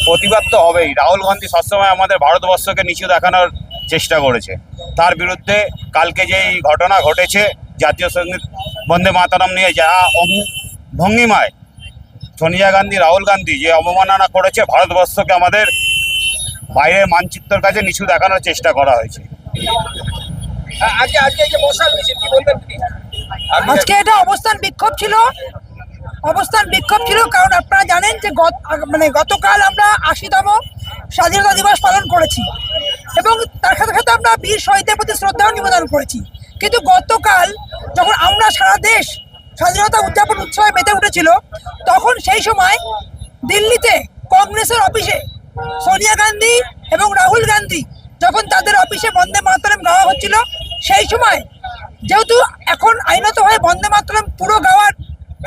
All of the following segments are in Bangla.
প্রতিবাদ তো হবেই। রাহুল গান্ধী সবসময় আমাদের ভারতবর্ষকে নিচু দেখানোর চেষ্টা করেছে। তার বিরুদ্ধে কালকে যেই ঘটনা ঘটেছে জাতীয় সঙ্গীত বন্দে মাতরম নিয়ে, যা ভঙ্গিমায় সোনিয়া গান্ধী রাহুল গান্ধী যে অবমাননা করেছে, ভারতবর্ষকে আমাদের বাইরের মানচিত্রের কাছে নিচু দেখানোর চেষ্টা করা হয়েছে। আজকে এটা অবস্থান বিক্ষোভ ছিল, কারণ আপনারা জানেন যে গতকাল আমরা 80তম স্বাধীনতা দিবস পালন করেছি এবং তার সাথে সাথে আমরা বীর শহীদদের প্রতি শ্রদ্ধা নিবেদন করেছি। কিন্তু গতকাল যখন আমরা সারা দেশ স্বাধীনতা উদযাপন উৎসবে মেতে উঠেছিল, তখন সেই সময় দিল্লিতে কংগ্রেসের অফিসে সোনিয়া গান্ধী এবং রাহুল গান্ধী যখন তাদের অফিসে বন্দে মাতরম গাওয়া হচ্ছিল, সেই সময় যেহেতু এখন আইনত হয়ে বন্দে মাতরম পুরো গাওয়ার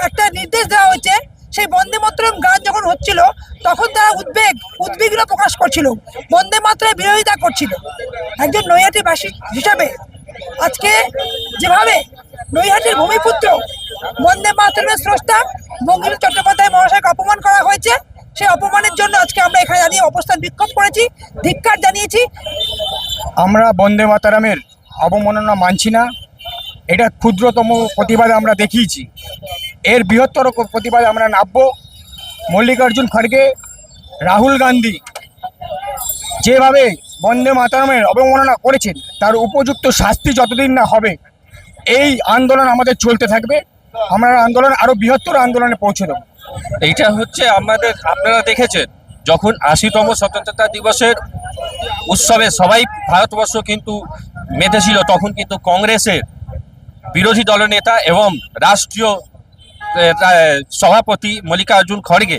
একটা নির্দেশ দেওয়া হয়েছে, সেই বন্দে মাতরম গান যখন হচ্ছিল তখন তারা উদ্বিগ্ন প্রকাশ করছিল, বন্দে মাতরমের বিরোধিতা করছিল। একজন নৈহাটিবাসী হিসাবে আজকে যেভাবে নৈহাটির ভূমিপুত্র বন্দে মাতরমের স্রষ্টা বঙ্কিমচন্দ্র চট্টোপাধ্যায় মহাশয়কে অপমান করা হয়েছে, সেই অপমানের জন্য আজকে আমরা এখানে দাঁড়িয়ে অবস্থান বিক্ষোভ করেছি, ধিক্কার জানিয়েছি। আমরা বন্দে মাতরমের অবমাননা মানছি না। এটা ক্ষুদ্রতম প্রতিবাদ আমরা দেখিয়েছি, এর বৃহত্তর প্রতিবাদ আমরা নামব। মল্লিকার্জুন খড়গে, রাহুল গান্ধী যেভাবে বন্দে মাতরমের অবমাননা করেছেন, তার উপযুক্ত শাস্তি যতদিন না হবে এই আন্দোলন আমাদের চলতে থাকবে। আমরা আন্দোলন আরও বৃহত্তর আন্দোলনে পৌঁছে দেব। এইটা হচ্ছে আমাদের, আপনারা দেখেছেন যখন 80তম স্বতন্ত্রতা দিবসের উৎসবে সবাই ভারতবর্ষ কিন্তু মেতেছিল, তখন কিন্তু কংগ্রেসের বিরোধী দলনেতা এবং রাষ্ট্রীয় সভাপতি মল্লিকার্জুন খড়গে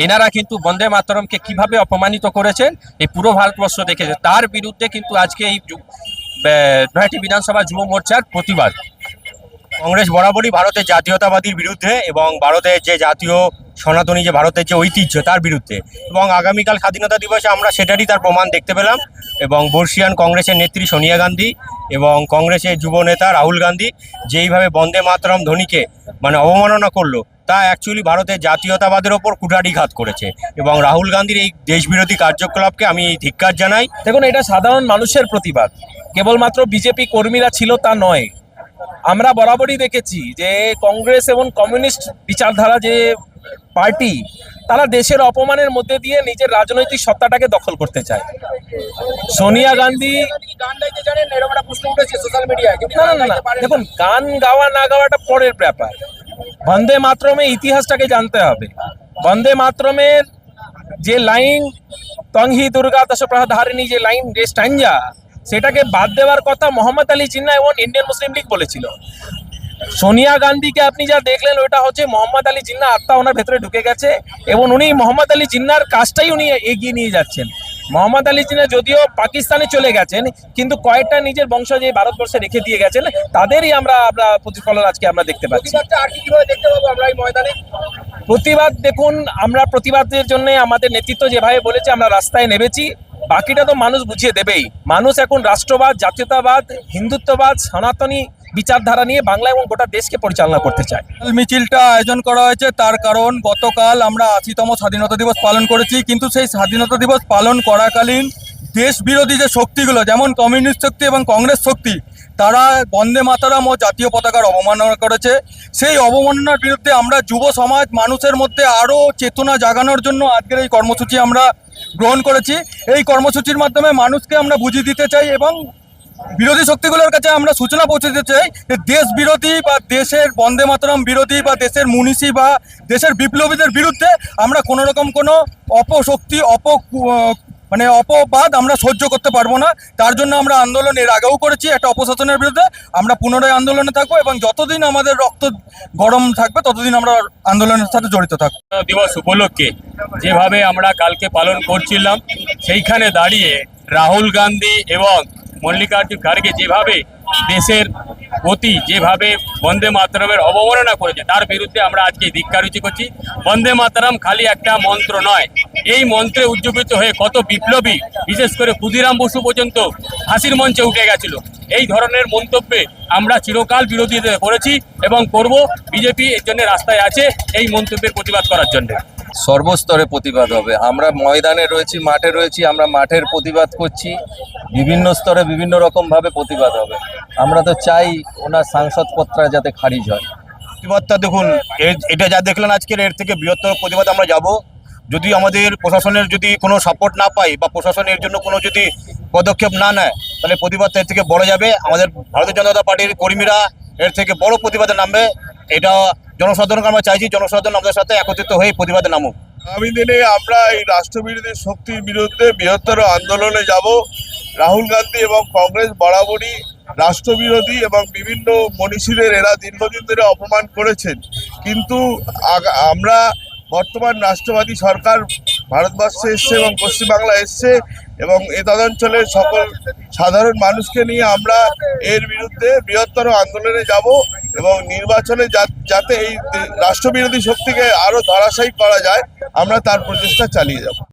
এনারা কিন্তু বন্দে মাতরমকে কিভাবে অপমানিত করেছেন এই পুরো ভারতবর্ষ দেখেছে। তার বিরুদ্ধে কিন্তু আজকে এই নৈহাটি বিধানসভা যুব মোর্চার প্রতিবাদ। কংগ্রেস বরাবরই ভারতের জাতীয়তাবাদীর বিরুদ্ধে এবং ভারতের যে জাতীয় সনাতনী যে ভারতের যে ঐতিহ্য তার বিরুদ্ধে, এবং আগামীকাল স্বাধীনতা দিবসে আমরা সেটারই তার প্রমাণ দেখতে পেলাম। এবং বর্ষিয়ান কংগ্রেসের নেত্রী সোনিয়া গান্ধী এবং কংগ্রেসের যুব নেতা রাহুল গান্ধী যেইভাবে বন্দে মাতরম ধ্বনিকে অবমাননা করলো, তা অ্যাকচুয়ালি ভারতের জাতীয়তাবাদের ওপর কুঠারিঘাত করেছে। এবং রাহুল গান্ধীর এই দেশবিরোধী কার্যকলাপকে আমি ধিক্কার জানাই। দেখুন, এটা সাধারণ মানুষের প্রতিবাদ, কেবলমাত্র বিজেপি কর্মীরা ছিল তা নয়। আমরা বরাবরই দেখেছি যে কংগ্রেস এবং কমিউনিস্ট বিচারধারা যে পার্টি, তারা দেশের অপমানের মধ্যে দিয়ে নিজের রাজনৈতিক সত্তাটাকে দখল করতে চায়। সোনিয়া গান্ধী না, দেখুন, গান গাওয়া না গাওয়াটা পরের ব্যাপার। বন্দে মাতরমের ইতিহাসটাকে জানতে হবে। বন্দে মাতরমের যে লাইন তংহি দুর্গা দশপ্রধারিণী, যে লাইন যে স্ট্যাঞ্জা, সেটাকে বাদ দেওয়ার কথা মোহাম্মদ আলী জিন্নাহ এবং ইন্ডিয়ান মুসলিম লীগ বলেছিল। সোনিয়া গান্ধীকে আপনি যা দেখলেন ওটা হচ্ছে মোহাম্মদ আলী জিন্নাহ আত্মা ওনার ভেতরে ঢুকে গেছে এবং উনি মোহাম্মদ আলী জিন্নাহর কাজটাই উনি এগিয়ে নিয়ে যাচ্ছেন। মোহাম্মদ আলী জিন্নাহ যদিও পাকিস্তানে চলে গেছেন, কিন্তু কয়েকটা নিজের বংশ যে ভারতবর্ষে রেখে দিয়ে গেছেন, তাদেরই আমরা প্রতিফলন আজকে আমরা দেখতে পাচ্ছি। প্রতিবাদ দেখুন, আমরা প্রতিবাদের জন্য আমাদের নেতৃত্ব যেভাবে বলেছে আমরা রাস্তায় নেমেছি, বাকিটা তো মানুষ বুঝিয়ে দেবেই। মানুষ এখন রাষ্ট্রবাদ, জাতীয়তাবাদ, হিন্দুত্ববাদ, সনাতনী বিচারধারা নিয়ে বাংলা এবং গোটা দেশকে পরিচালনা করতে চায়। মিছিলটা আয়োজন করা হয়েছে তার কারণ, গতকাল আমরা 80তম স্বাধীনতা দিবস পালন করেছি, কিন্তু সেই স্বাধীনতা দিবস পালন করাকালীন দেশ বিরোধী যে শক্তিগুলো, যেমন কমিউনিস্ট শক্তি এবং কংগ্রেস শক্তি, তারা বন্দে মাতরম ও জাতীয় পতাকার অবমাননা করেছে। সেই অবমাননার বিরুদ্ধে আমরা যুব সমাজ মানুষের মধ্যে আরও চেতনা জাগানোর জন্য আজকের এই কর্মসূচি আমরা গ্রহণ করেছি। এই কর্মসূচির মাধ্যমে মানুষকে আমরা বুঝিয়ে দিতে চাই এবং বিরোধী শক্তিগুলোর কাছে আমরা সূচনা পৌঁছে দিতে চাই যে দেশ বিরোধী বা দেশের বন্দে মাতরম বিরোধী বা দেশের মুনিশি বা দেশের বিপ্লবীদের বিরুদ্ধে আমরা কোনো রকম কোনো অপশক্তি অপবাদ আমরা সহ্য করতে পারবো না। তার জন্য আমরা আন্দোলন এর আগেও করেছি একটা অপশাসনের বিরুদ্ধে, আমরা পুনরায় আন্দোলনে থাকবো এবং যতদিন আমাদের রক্ত গরম থাকবে ততদিন আমরা আন্দোলনের সাথে জড়িত থাকবো। দিবস উপলক্ষে যেভাবে আমরা কালকে পালন করছিলাম, সেইখানে দাঁড়িয়ে রাহুল গান্ধী এবং মল্লিকার্জুন খড়গে যেভাবে দেশের প্রতি যেভাবে বন্দে মাতরমের অবমাননা করেছে, তার বিরুদ্ধে আমরা আজকে ধিক্কারুচি করছি। বন্দে মাতরম খালি একটা মন্ত্র নয়, এই মন্ত্রে উজ্জীবিত হয়ে কত বিপ্লবী, বিশেষ করে ক্ষুদিরাম বসু পর্যন্ত ফাঁসির মঞ্চে উঠে গেছিল। এই ধরনের মন্তব্যে আমরা চিরকাল বিরোধিতা করেছি এবং করব। বিজেপি এর জন্য রাস্তায় আছে এই মন্তব্যের প্রতিবাদ করার জন্য। সর্বস্তরে প্রতিবাদ হবে। আমরা ময়দানে রয়েছি, মাঠে রয়েছি, আমরা মাঠের প্রতিবাদ করছি, বিভিন্ন স্তরে বিভিন্ন রকমভাবে প্রতিবাদ হবে। আমরা তো চাই ওনার সাংসদপত্র যাতে খারিজ হয়। প্রতিবাদটা দেখুন, এটা যা দেখলেন আজকের, এর থেকে বৃহত্তর প্রতিবাদ আমরা যাব। যদি আমাদের প্রশাসনের যদি কোনো সাপোর্ট না পাই বা প্রশাসনের জন্য কোনো যদি পদক্ষেপ না নেয়, তাহলে প্রতিবাদটা এর থেকে বড় যাবে। আমাদের ভারতীয় জনতা পার্টির কর্মীরা এর থেকে বড় প্রতিবাদে নামবে। এটা জনসাধারণকে আমরা চাইছি, জনসাধারণ আমাদের সাথে একত্রিত হয়ে প্রতিবাদে নামুক। আগামী দিনে আমরা এই রাষ্ট্রবিরোধী শক্তির বিরুদ্ধে বৃহত্তর আন্দোলনে যাব। রাহুল গান্ধী এবং কংগ্রেস বরাবরই রাষ্ট্রবিরোধী এবং বিভিন্ন মনীষীদের এরা দীর্ঘদিন ধরে অপমান করেছেন, কিন্তু আমরা বর্তমান রাষ্ট্রবাদী সরকার ভারতবর্ষে এসছে এবং পশ্চিমবাংলা এসছে, এবং এ তদাঞ্চলের সকল সাধারণ মানুষকে নিয়ে আমরা এর বিরুদ্ধে বৃহত্তর আন্দোলনে যাব এবং নির্বাচনে যাতে এই রাষ্ট্রবিরোধী শক্তিকে আরো ধরাশায়ী করা যায়, আমরা তার প্রচেষ্টা চালিয়ে যাব।